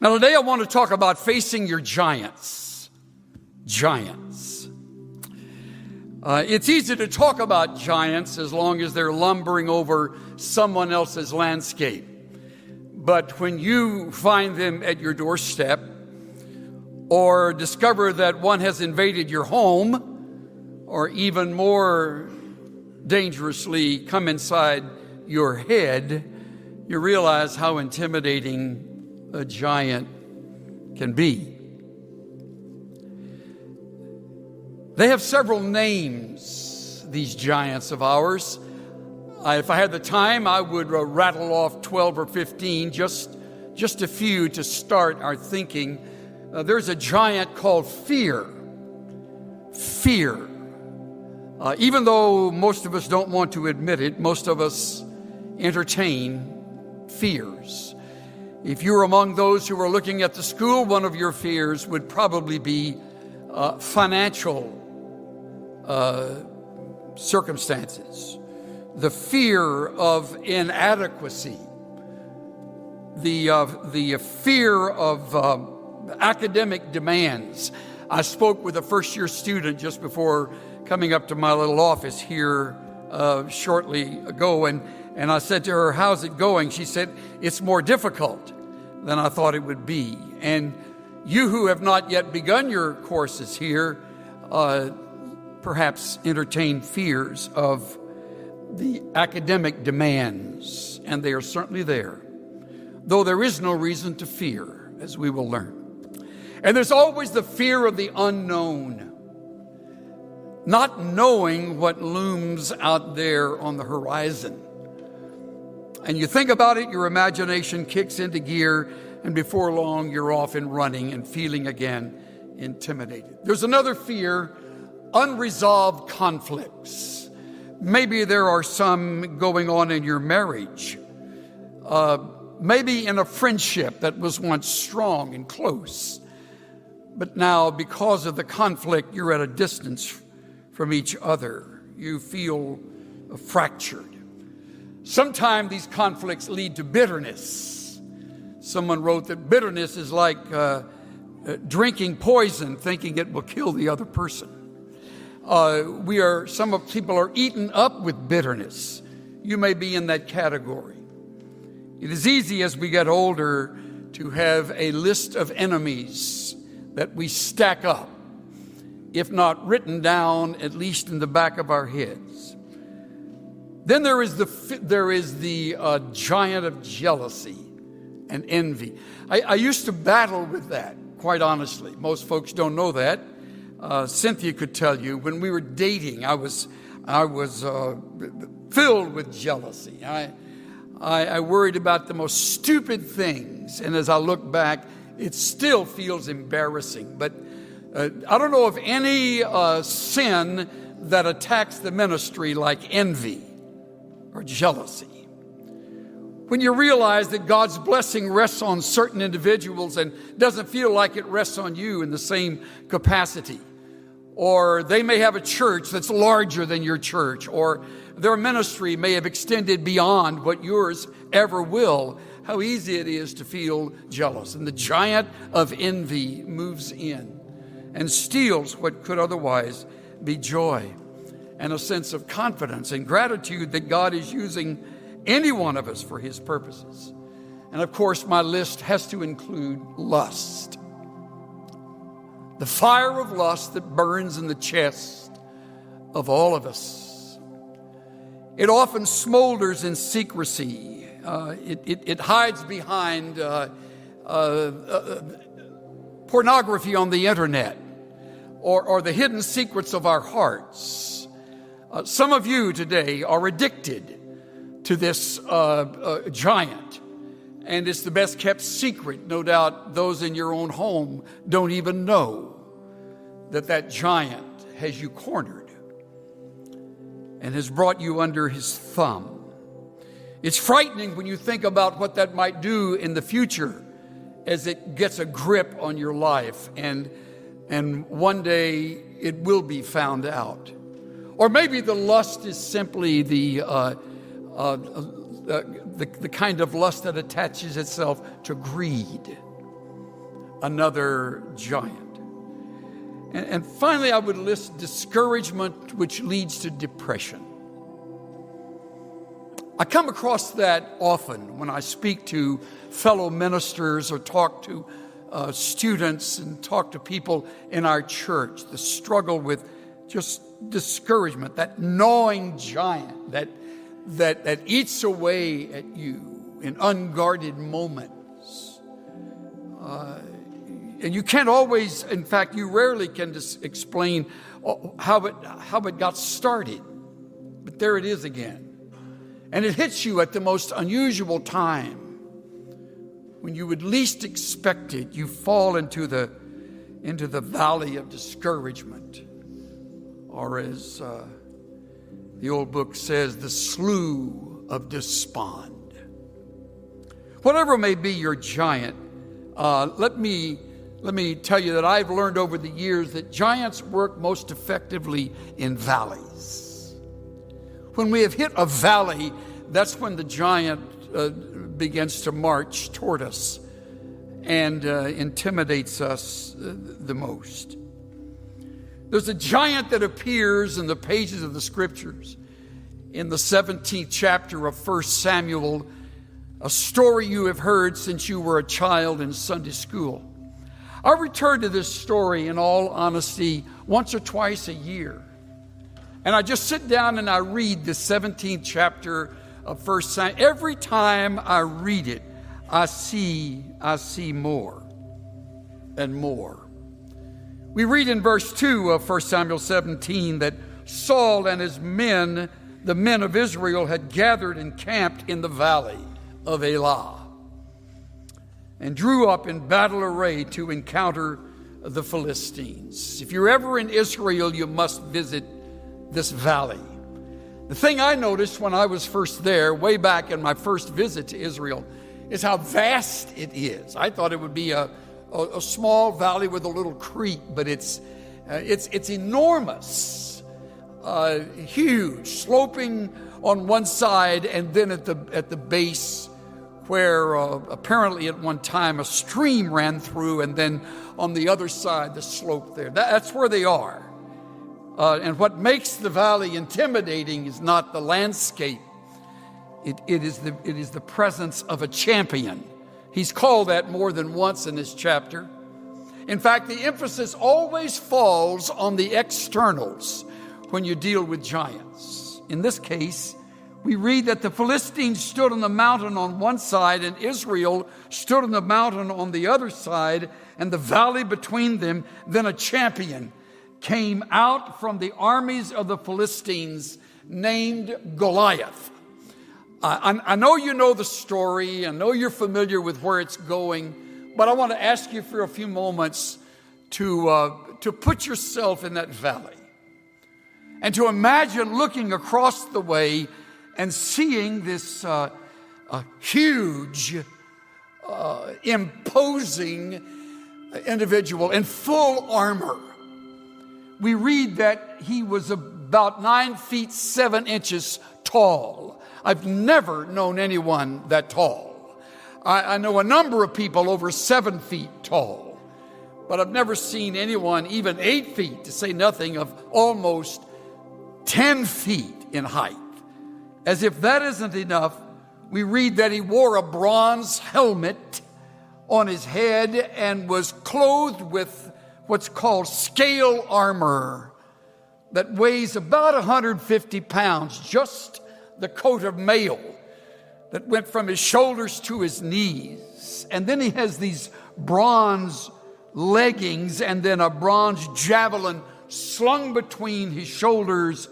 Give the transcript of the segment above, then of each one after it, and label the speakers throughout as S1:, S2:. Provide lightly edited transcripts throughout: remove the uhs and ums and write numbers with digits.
S1: Now today I want to talk about facing your giants. Giants. It's easy to talk about giants as long as they're lumbering over someone else's landscape. But when you find them at your doorstep or discover that one has invaded your home, or even more dangerously come inside your head, you realize how intimidating a giant can be. They have several names, these giants of ours. If I had the time, I would rattle off 12 or 15, just a few to start our thinking. There's a giant called fear. Fear. Even though most of us don't want to admit it, most of us entertain fears. If you're among those who are looking at the school, one of your fears would probably be financial circumstances, the fear of inadequacy, the fear of academic demands. I spoke with a first-year student just before coming up to my little office here shortly ago, and I said to her, "How's it going?" She said, "It's more difficult than I thought it would be." And you who have not yet begun your courses here, perhaps entertain fears of the academic demands, and they are certainly there, though there is no reason to fear, as we will learn. And there's always the fear of the unknown, not knowing what looms out there on the horizon. And you think about it, your imagination kicks into gear, and before long you're off and running and feeling again intimidated. There's another fear, unresolved conflicts. Maybe there are some going on in your marriage, maybe in a friendship that was once strong and close, but now because of the conflict you're at a distance from each other. You feel fractured. Sometimes these conflicts lead to bitterness. Someone wrote that bitterness is like drinking poison, thinking it will kill the other person. Some people are eaten up with bitterness. You may be in that category. It is easy as we get older to have a list of enemies that we stack up, if not written down, at least in the back of our heads. Then there is the giant of jealousy and envy. I used to battle with that, quite honestly. Most folks don't know that. Cynthia could tell you, when we were dating, I was filled with jealousy. I worried about the most stupid things, and as I look back, it still feels embarrassing. But I don't know of any sin that attacks the ministry like envy or jealousy. When you realize that God's blessing rests on certain individuals and doesn't feel like it rests on you in the same capacity, or they may have a church that's larger than your church, or their ministry may have extended beyond what yours ever will, how easy it is to feel jealous. And the giant of envy moves in and steals what could otherwise be joy and a sense of confidence and gratitude that God is using any one of us for his purposes. And of course, my list has to include lust. The fire of lust that burns in the chest of all of us. It often smolders in secrecy. It hides behind pornography on the internet or the hidden secrets of our hearts. Some of you today are addicted to this giant, and it's the best kept secret. No doubt those in your own home don't even know that giant has you cornered and has brought you under his thumb. It's frightening when you think about what that might do in the future as it gets a grip on your life, and one day it will be found out. Or maybe the lust is simply the kind of lust that attaches itself to greed. another giant. And finally, I would list discouragement, which leads to depression. I come across that often when I speak to fellow ministers or talk to students and talk to people in our church. The struggle with just discouragement, that gnawing giant that eats away at you in unguarded moments. And you can't always, in fact, you rarely can just explain how it got started. But there it is again. And it hits you at the most unusual time. When you would least expect it, you fall into the valley of discouragement. Or as the old book says, the slough of despond. Whatever may be your giant, let me tell you that I've learned over the years that giants work most effectively in valleys. When we have hit a valley, that's when the giant begins to march toward us and intimidates us the most. There's a giant that appears in the pages of the Scriptures in the 17th chapter of 1 Samuel, a story you have heard since you were a child in Sunday school. I return to this story, in all honesty, once or twice a year. And I just sit down and I read the 17th chapter of 1 Samuel. Every time I read it, I see more and more. We read in verse 2 of 1 Samuel 17 that Saul and his men, the men of Israel, had gathered and camped in the valley of Elah and drew up in battle array to encounter the Philistines. If you're ever in Israel, you must visit this valley. The thing I noticed when I was first there, way back in my first visit to Israel, is how vast it is. I thought it would be a small valley with a little creek, but it's enormous, huge, sloping on one side, and then at the base, where apparently at one time a stream ran through, and then on the other side the slope there. That's where they are. And what makes the valley intimidating is not the landscape. It is the presence of a champion. He's called that more than once in this chapter. In fact, the emphasis always falls on the externals when you deal with giants. In this case, we read that the Philistines stood on the mountain on one side and Israel stood on the mountain on the other side, and the valley between them. Then a champion came out from the armies of the Philistines named Goliath. I know you know the story. I know you're familiar with where it's going, but I want to ask you for a few moments to put yourself in that valley and to imagine looking across the way and seeing this huge, imposing individual in full armor. We read that he was about 9 feet 7 inches tall. I've never known anyone that tall. I know a number of people over 7 feet tall, but I've never seen anyone even 8 feet, to say nothing of almost 10 feet in height. As if that isn't enough, we read that he wore a bronze helmet on his head and was clothed with what's called scale armor that weighs about 150 pounds, just the coat of mail that went from his shoulders to his knees. And then he has these bronze leggings and then a bronze javelin slung between his shoulders.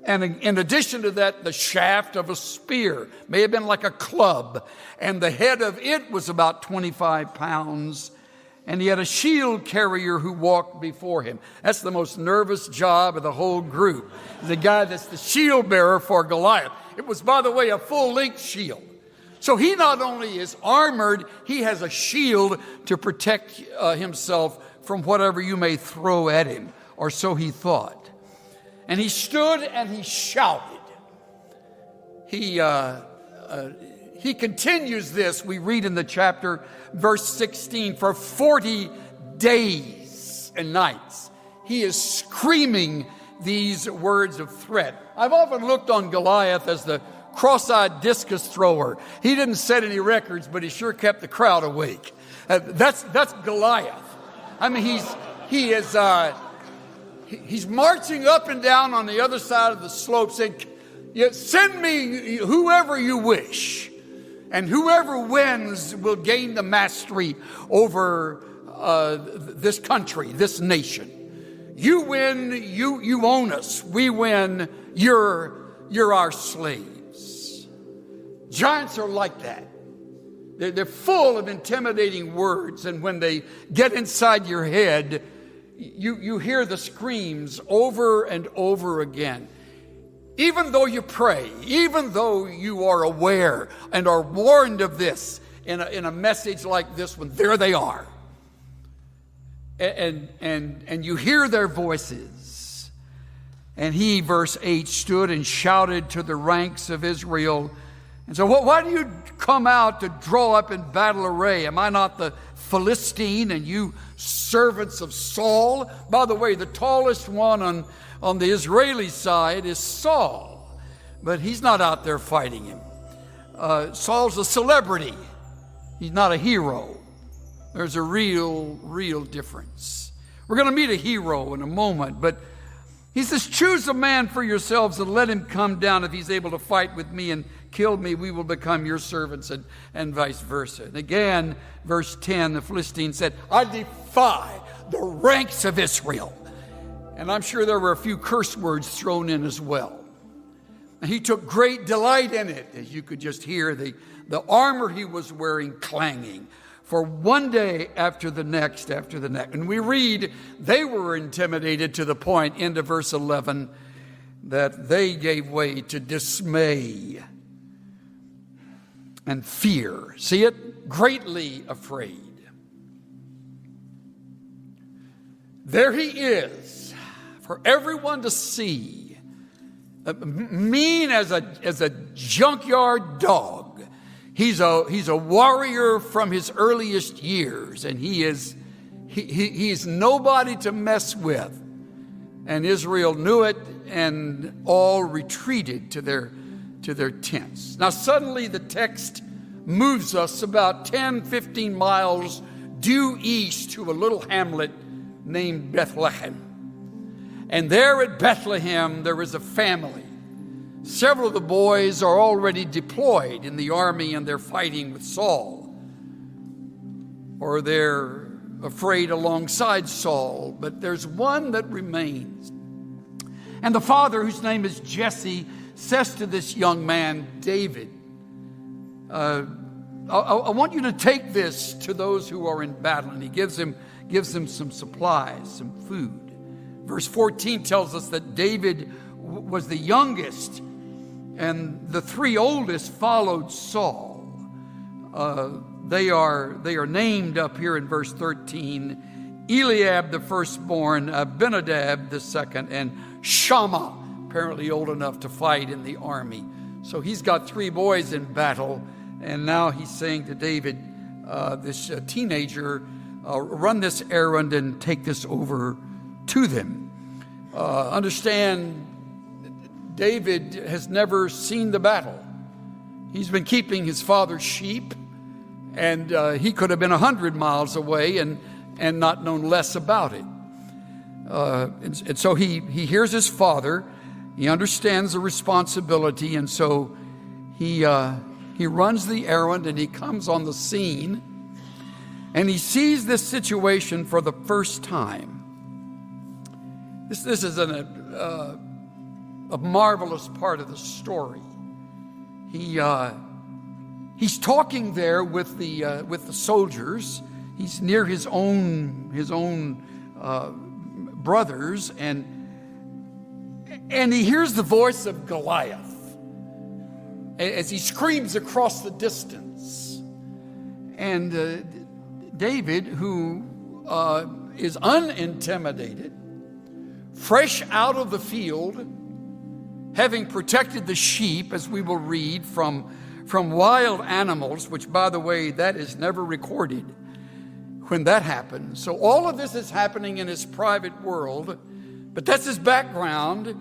S1: And in addition to that, the shaft of a spear, may have been like a club, and the head of it was about 25 pounds. And he had a shield carrier who walked before him. That's the most nervous job of the whole group. The guy that's the shield bearer for Goliath. It was, by the way, a full-length shield. So he not only is armored, he has a shield to protect himself from whatever you may throw at him, or so he thought. And he stood and he shouted. He he continues this. We read in the chapter, verse 16, for 40 days and nights, he is screaming these words of threat. I've often looked on Goliath as the cross-eyed discus thrower. He didn't set any records, but he sure kept the crowd awake. That's Goliath. I mean, he's marching up and down on the other side of the slope saying, send me whoever you wish, and whoever wins will gain the mastery over this country, this nation. You win, you own us. We win, you're our slaves. Giants are like that. They're full of intimidating words, and when they get inside your head, you hear the screams over and over again. Even though you pray, even though you are aware and are warned of this in a message like this one, there they are. And you hear their voices. And he, verse 8, stood and shouted to the ranks of Israel. And so, why do you come out to draw up in battle array? Am I not the Philistine, and you servants of Saul? By the way, the tallest one on the Israeli side is Saul, but he's not out there fighting him. Saul's a celebrity. He's not a hero. There's a real difference. We're going to meet a hero in a moment, but he says, choose a man for yourselves and let him come down. If he's able to fight with me and kill me, we will become your servants, and vice versa. And again, verse 10, the Philistine said, I defy the ranks of Israel. And I'm sure there were a few curse words thrown in as well. And he took great delight in it, as you could just hear the armor he was wearing clanging. For one day after the next. And we read, they were intimidated to the point, into verse 11, that they gave way to dismay and fear. See it? Greatly afraid. There he is, for everyone to see, mean as a junkyard dog. He's a warrior from his earliest years, and he's nobody to mess with. And Israel knew it, and all retreated to their tents. Now suddenly the text moves us about 10-15 miles due east to a little hamlet named Bethlehem. And there at Bethlehem there is a family. Several of the boys are already deployed in the army, and they're fighting with Saul. Or they're afraid alongside Saul, but there's one that remains. And the father, whose name is Jesse, says to this young man, David, I want you to take this to those who are in battle. And he gives him some supplies, some food. Verse 14 tells us that David was the youngest, and the three oldest followed Saul. They are named up here in verse 13. Eliab, the firstborn, Abinadab, the second, and Shammah, apparently old enough to fight in the army. So he's got three boys in battle, and now he's saying to David, this teenager, run this errand and take this over to them. Understand, David has never seen the battle. He's been keeping his father's sheep, and he could have been 100 miles away and not known less about it. And so he hears his father. He understands the responsibility, and so he runs the errand, and he comes on the scene, and he sees this situation for the first time. This is a marvelous part of the story. He's talking there with the soldiers. He's near his own brothers, and he hears the voice of Goliath as he screams across the distance. And David, who is unintimidated, fresh out of the field, having protected the sheep, as we will read from from wild animals, which, by the way, that is never recorded when that happened. So all of this is happening in his private world, but that's his background.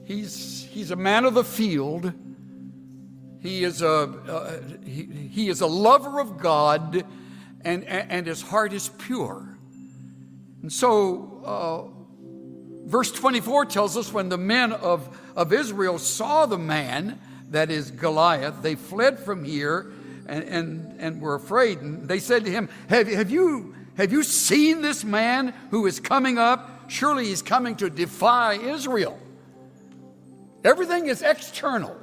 S1: He's a man of the field. He is a lover of God, and his heart is pure. And so verse 24 tells us when the men of Israel saw the man, that is Goliath, they fled from here and were afraid. And they said to him, have you seen this man who is coming up? Surely he's coming to defy Israel. Everything is external.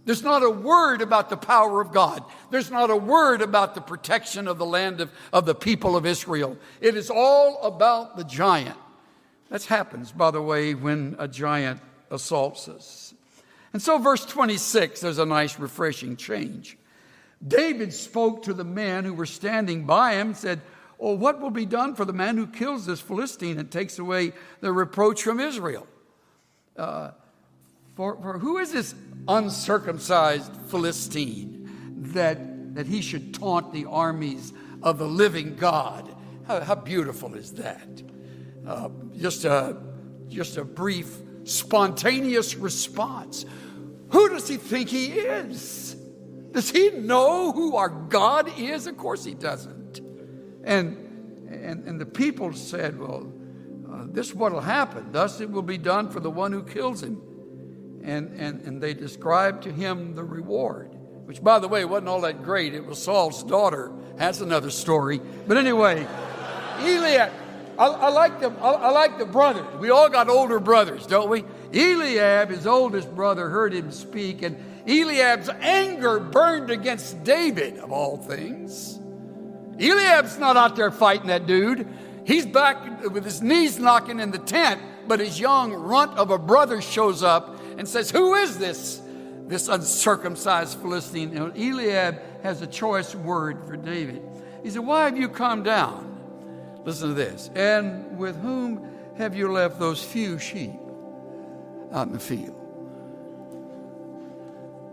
S1: There's not a word about the power of God. There's not a word about the protection of the land of the people of Israel. It is all about the giant. That happens, by the way, when a giant assaults us. And so verse 26, there's a nice refreshing change. David spoke to the men who were standing by him and said, "Oh, what will be done for the man who kills this Philistine and takes away the reproach from Israel? For who is this uncircumcised Philistine that he should taunt the armies of the living God?" How beautiful is that? Just a brief, spontaneous response. Who does he think he is? Does he know who our God is? Of course he doesn't. And the people said, "Well, this is what will happen. Thus it will be done for the one who kills him." And they described to him the reward, which, by the way, wasn't all that great. It was Saul's daughter. That's another story. But anyway, Eliab, I like the brothers. We all got older brothers, don't we? Eliab, his oldest brother, heard him speak, and Eliab's anger burned against David, of all things. Eliab's not out there fighting that dude. He's back with his knees knocking in the tent, but his young runt of a brother shows up and says, "Who is this uncircumcised Philistine?" And Eliab has a choice word for David. He said, "Why have you come down?" Listen to this. "And with whom have you left those few sheep out in the field?"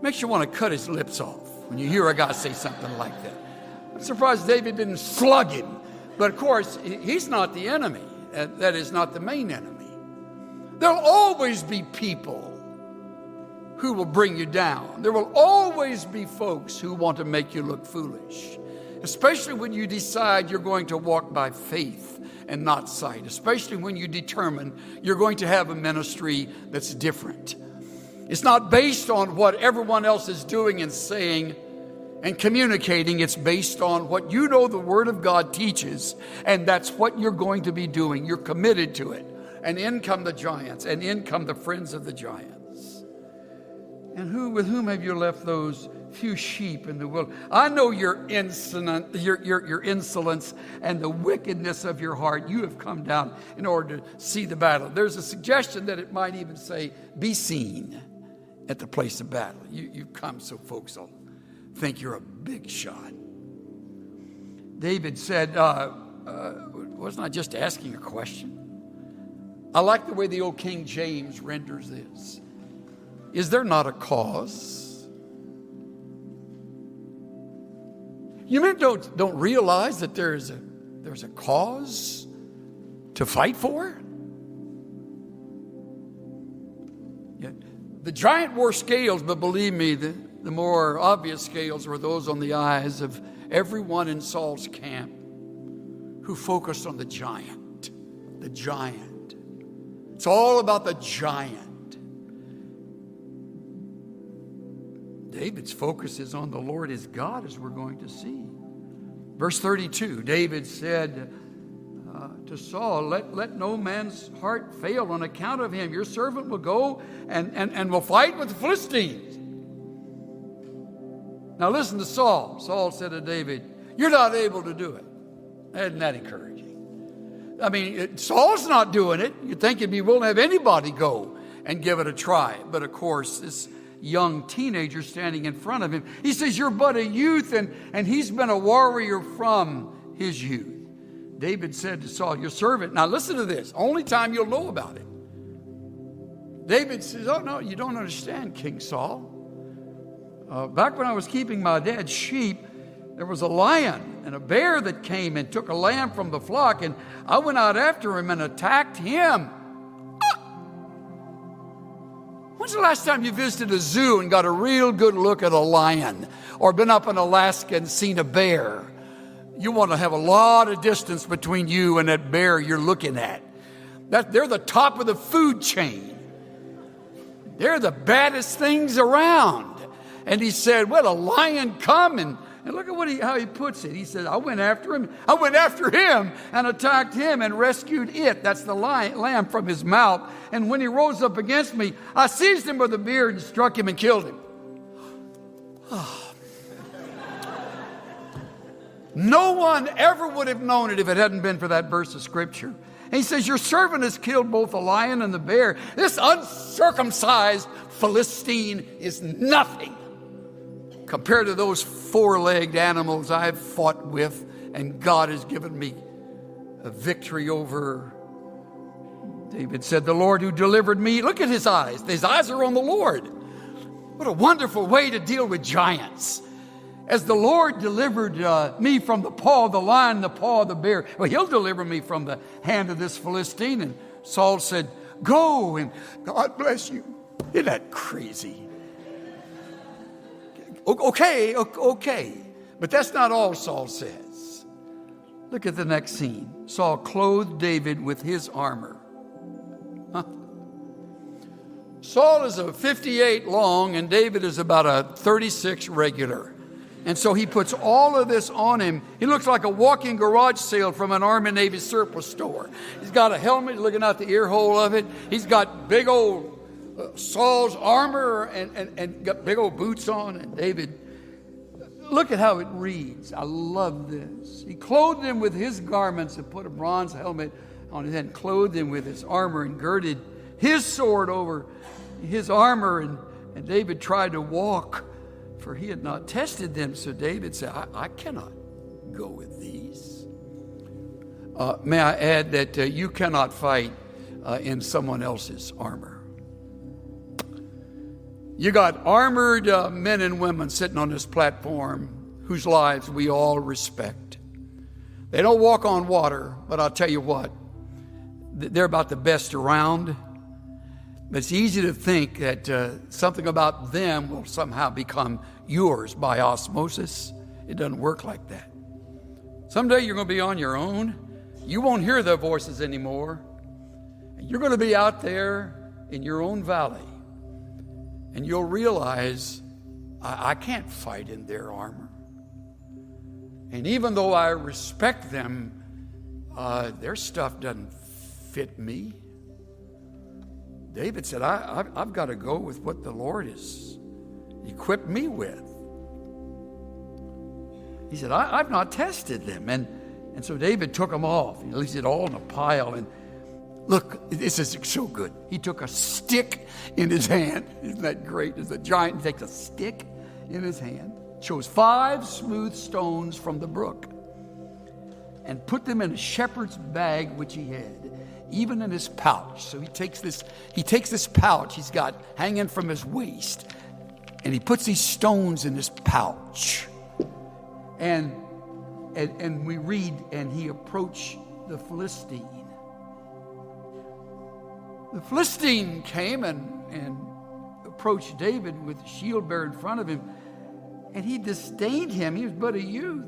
S1: Makes you want to cut his lips off when you hear a guy say something like that. I'm surprised David didn't slug him. But of course, he's not the enemy. That is not the main enemy. There'll always be people who will bring you down. There will always be folks who want to make you look foolish, especially when you decide you're going to walk by faith and not sight, especially when you determine you're going to have a ministry that's different. It's not based on what everyone else is doing and saying and communicating. It's based on what you know the Word of God teaches, and that's what you're going to be doing. You're committed to it. And in come the giants, and in come the friends of the giants. "And with whom have you left those few sheep in the wilderness?" I know your insolence and the wickedness of your heart. You have come down in order to see the battle. There's a suggestion that it might even say, "Be seen at the place of battle." You've come so folks will think you're a big shot. David said, wasn't I just asking a question? I like the way the old King James renders this. "Is there not a cause?" You men don't realize that there's a cause to fight for? Yeah. The giant wore scales, but believe me, the more obvious scales were those on the eyes of everyone in Saul's camp who focused on the giant. The giant. It's all about the giant. David's focus is on the Lord his God, as we're going to see. Verse 32, David said to Saul, let no man's heart fail on account of him. Your servant will go and will fight with the Philistines. Now listen to Saul. Saul said to David, "You're not able to do it." Isn't that encouraging? I mean, Saul's not doing it. You'd think he'd be willing to have anybody go and give it a try. But of course, this young teenager standing in front of him, he says, "You're but a youth," and he's been a warrior from his youth. David said to Saul, "Your servant," now listen to this, only time you'll know about it. David says, "Oh no, you don't understand, King Saul. back when I was keeping my dad's sheep, there was a lion and a bear that came and took a lamb from the flock, and I went out after him and attacked him. When's the last time you visited a zoo and got a real good look at a lion, or been up in Alaska and seen a bear? You want to have a lot of distance between you and that bear you're looking at. They're the top of the food chain. They're the baddest things around. And he said, well, a lion come and look at how he puts it. He said, I went after him and attacked him and rescued it. That's the lamb from his mouth. And when he rose up against me, I seized him by the beard and struck him and killed him. No one ever would have known it if it hadn't been for that verse of Scripture. And he says, your servant has killed both the lion and the bear. This uncircumcised Philistine is nothing compared to those four-legged animals I've fought with, and God has given me a victory over. David said, the Lord who delivered me, look at his eyes. His eyes are on the Lord. What a wonderful way to deal with giants. As the Lord delivered me from the paw of the lion, the paw of the bear, well, he'll deliver me from the hand of this Philistine. And Saul said, go, and God bless you. Isn't that crazy? Okay. But that's not all Saul says. Look at the next scene. Saul clothed David with his armor. Saul is a 58 long, and David is about a 36 regular. And so he puts all of this on him. He looks like a walking garage sale from an Army Navy surplus store. He's got a helmet looking out the ear hole of it. He's got big old Saul's armor and got big old boots on. And David, look at how it reads. I love this. He clothed him with his garments and put a bronze helmet on his head, clothed him with his armor and girded his sword over his armor. And David tried to walk, for he had not tested them. So David said, I cannot go with these. May I add that you cannot fight in someone else's armor. You got armored men and women sitting on this platform whose lives we all respect. They don't walk on water, but I'll tell you what, they're about the best around. But it's easy to think that something about them will somehow become yours by osmosis. It doesn't work like that. Someday you're going to be on your own. You won't hear their voices anymore. You're going to be out there in your own valley. And you'll realize, I can't fight in their armor. And even though I respect them, their stuff doesn't fit me. David said, I've got to go with what the Lord has equipped me with. He said, I've not tested them. And so David took them off. He laid it all in a pile. And look, this is so good. He took a stick in his hand. Isn't that great? As a giant takes a stick in his hand, chose 5 smooth stones from the brook, and put them in a shepherd's bag which he had, even in his pouch. So he takes this pouch he's got hanging from his waist, and he puts these stones in this pouch. And we read, and he approached the Philistine. The Philistine came and approached David with the shield bearer in front of him, and he disdained him. He was but a youth.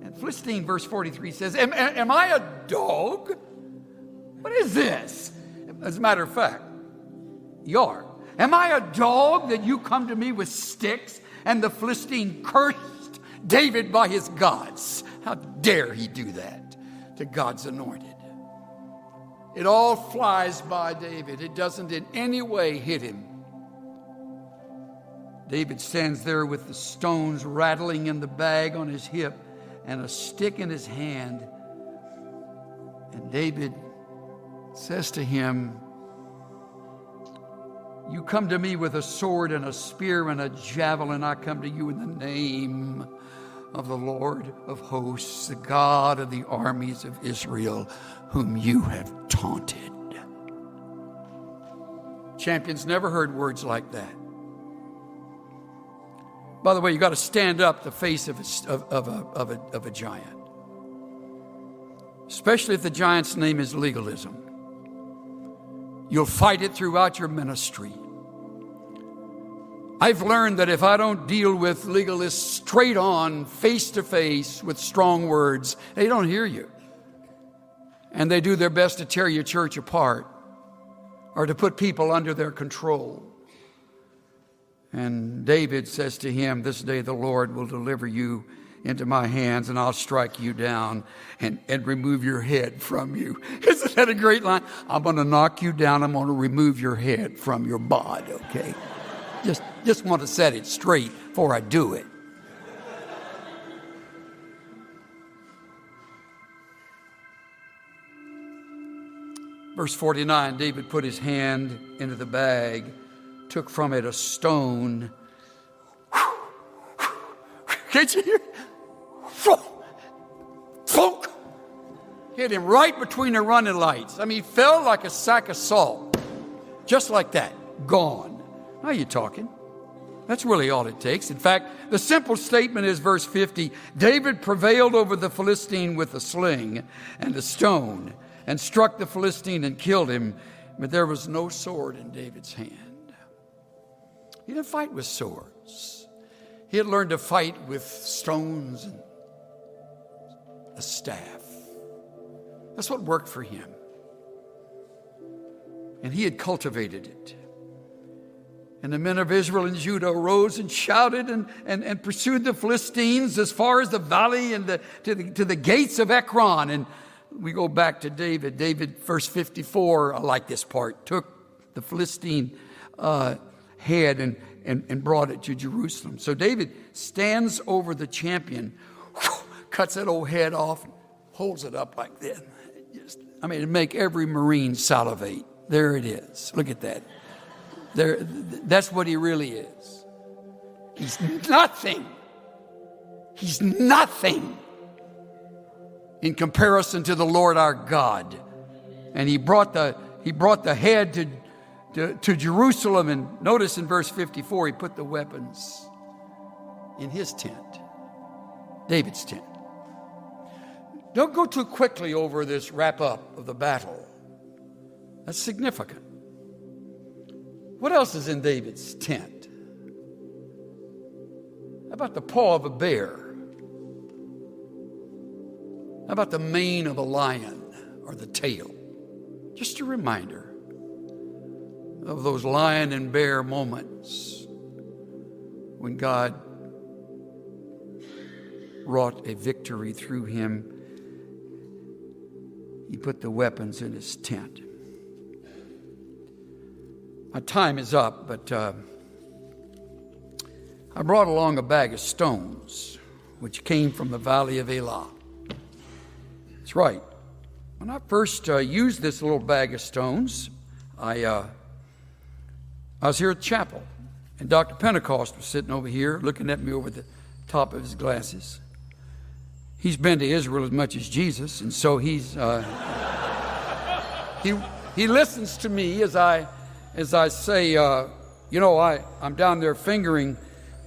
S1: And Philistine, verse 43 says, am I a dog? What is this? As a matter of fact, you are. Am I a dog that you come to me with sticks? And the Philistine cursed David by his gods. How dare he do that to God's anointed? It all flies by David. It doesn't in any way hit him. David stands there with the stones rattling in the bag on his hip and a stick in his hand. And David says to him, you come to me with a sword and a spear and a javelin. I come to you in the name of the Lord of hosts, the God of the armies of Israel, whom you have taunted. Champions never heard words like that. By the way, you got to stand up the face of a giant. Especially if the giant's name is legalism. You'll fight it throughout your ministry. I've learned that if I don't deal with legalists straight on, face to face, with strong words, they don't hear you. And they do their best to tear your church apart or to put people under their control. And David says to him, this day the Lord will deliver you into my hands, and I'll strike you down and remove your head from you. Isn't that a great line? I'm going to knock you down. I'm going to remove your head from your bod, okay? Just want to set it straight before I do it. Verse 49, David put his hand into the bag, took from it a stone. Can't you hear? Funk! Hit him right between the running lights. I mean, he fell like a sack of salt. Just like that. Gone. Now you're talking. That's really all it takes. In fact, the simple statement is verse 50. David prevailed over the Philistine with a sling and a stone and struck the Philistine and killed him. But there was no sword in David's hand. He didn't fight with swords. He had learned to fight with stones and a staff. That's what worked for him. And he had cultivated it. And the men of Israel and Judah arose and shouted and pursued the Philistines as far as the valley and to the gates of Ekron. And we go back to David. David, verse 54, I like this part, took the Philistine head and brought it to Jerusalem. So David stands over the champion, cuts that old head off, holds it up like this. It'd make every Marine salivate. There it is. Look at that. That's what he really is. He's nothing. He's nothing in comparison to the Lord our God. And he brought the head to Jerusalem. And notice in verse 54, he put the weapons in his tent, David's tent. Don't go too quickly over this wrap up of the battle. That's significant. What else is in David's tent? How about the paw of a bear? How about the mane of a lion or the tail? Just a reminder of those lion and bear moments when God wrought a victory through him. He put the weapons in his tent. My time is up, but I brought along a bag of stones, which came from the valley of Elah. That's right. When I first used this little bag of stones, I was here at chapel, and Dr. Pentecost was sitting over here looking at me over the top of his glasses. He's been to Israel as much as Jesus, and so he listens to me as I say, I'm down there fingering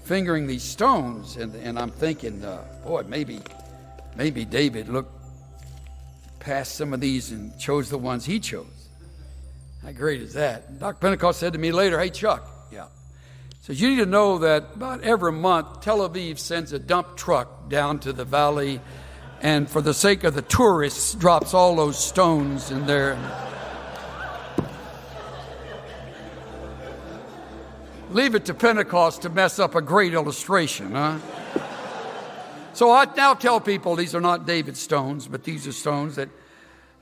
S1: these stones, and I'm thinking, boy, maybe David looked past some of these and chose the ones he chose. How great is that? Dr. Pentecost said to me later, hey, Chuck, says, you need to know that about every month, Tel Aviv sends a dump truck down to the valley, and for the sake of the tourists, drops all those stones in there. Leave it to Pentecost to mess up a great illustration, huh? So I now tell people these are not David's stones, but these are stones that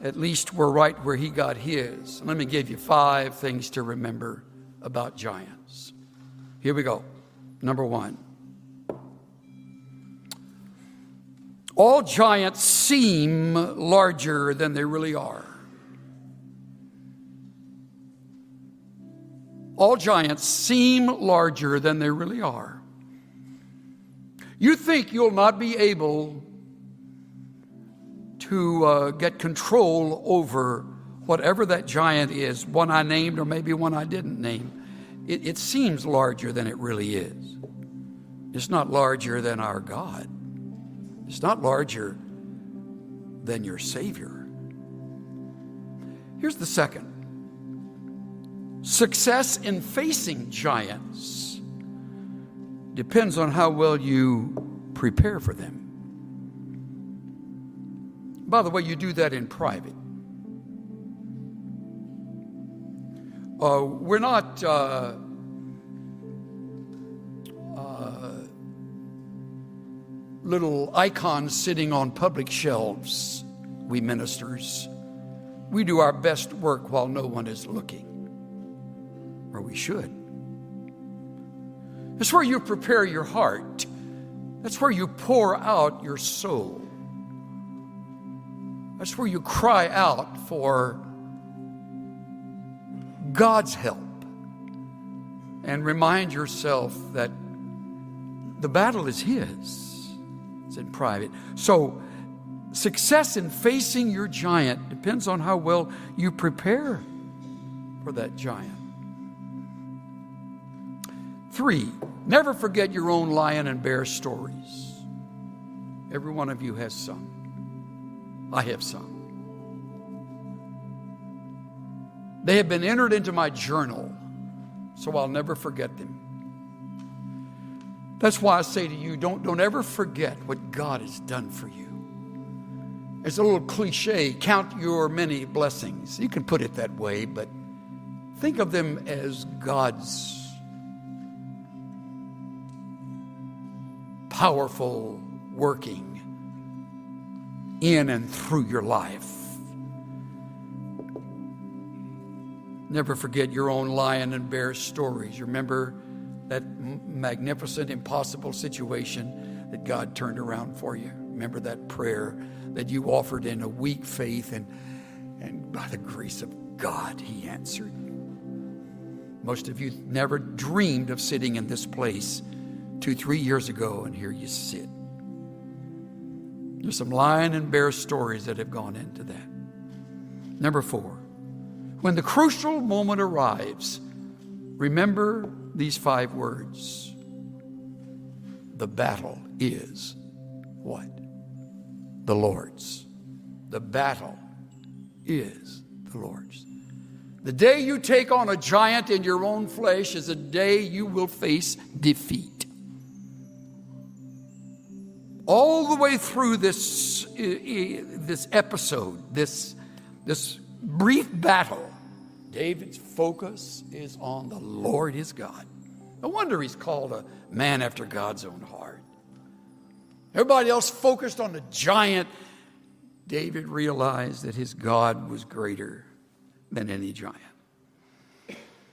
S1: at least were right where he got his. Let me give you 5 things to remember about giants. Here we go. Number 1. All giants seem larger than they really are. All giants seem larger than they really are. You think you'll not be able to get control over whatever that giant is, one I named or maybe one I didn't name. It seems larger than it really is. is not larger than our God. It's not larger than your Savior. Here's the second. Success in facing giants depends on how well you prepare for them. By the way, you do that in private. We're not little icons sitting on public shelves, we ministers. We do our best work while no one is looking, or we should. It's where you prepare your heart. That's where you pour out your soul. That's where you cry out for God's help and remind yourself that the battle is His. It's in private. So success in facing your giant depends on how well you prepare for that giant. 3, never forget your own lion and bear stories. Every one of you has some. I have some. They have been entered into my journal, so I'll never forget them. That's why I say to you, don't ever forget what God has done for you. It's a little cliche, count your many blessings. You can put it that way, but think of them as God's powerful working in and through your life. Never forget your own lion and bear stories. Remember that magnificent, impossible situation that God turned around for you. Remember that prayer that you offered in a weak faith, and by the grace of God, He answered. Most of you never dreamed of sitting in this place 2-3 years ago, and here you sit. There's some lion and bear stories that have gone into that. Number 4, when the crucial moment arrives, remember these 5 words. The battle is what? The Lord's. The battle is the Lord's. The day you take on a giant in your own flesh is a day you will face defeat. All the way through this episode, this brief battle, David's focus is on the Lord his God. No wonder he's called a man after God's own heart. Everybody else focused on the giant. David realized that his God was greater than any giant.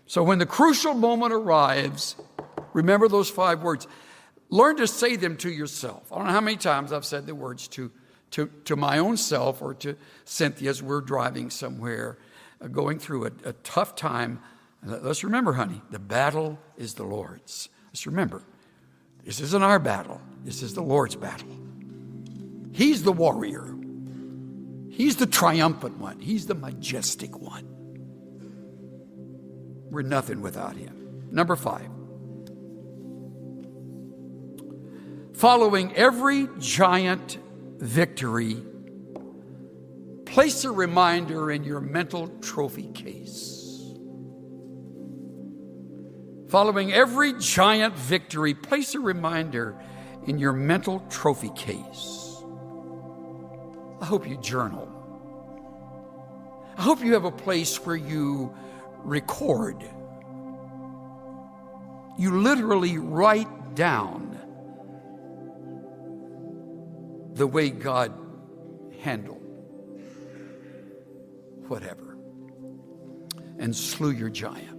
S1: So when the crucial moment arrives, remember those 5 words. Learn to say them to yourself. I don't know how many times I've said the words to my own self or to Cynthia as we're driving somewhere, going through a tough time. Let's remember, honey, the battle is the Lord's. Let's remember, this isn't our battle. This is the Lord's battle. He's the warrior. He's the triumphant one. He's the majestic one. We're nothing without him. Number 5. Following every giant victory, place a reminder in your mental trophy case. Following every giant victory, place a reminder in your mental trophy case. I hope you journal. I hope you have a place where you record. You literally write down the way God handled whatever and slew your giant.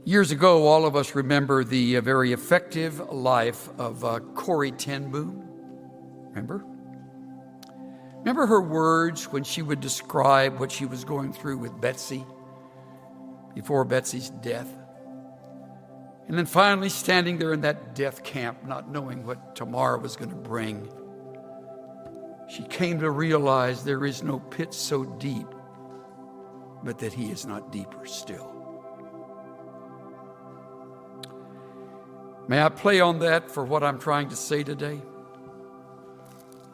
S1: Years ago, all of us remember the very effective life of Corrie ten Boom. Remember her words when she would describe what she was going through with Betsy before Betsy's death? And then finally standing there in that death camp, not knowing what tomorrow was going to bring, she came to realize there is no pit so deep, but that he is not deeper still. May I play on that for what I'm trying to say today?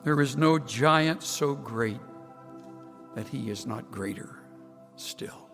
S1: There is no giant so great that he is not greater still.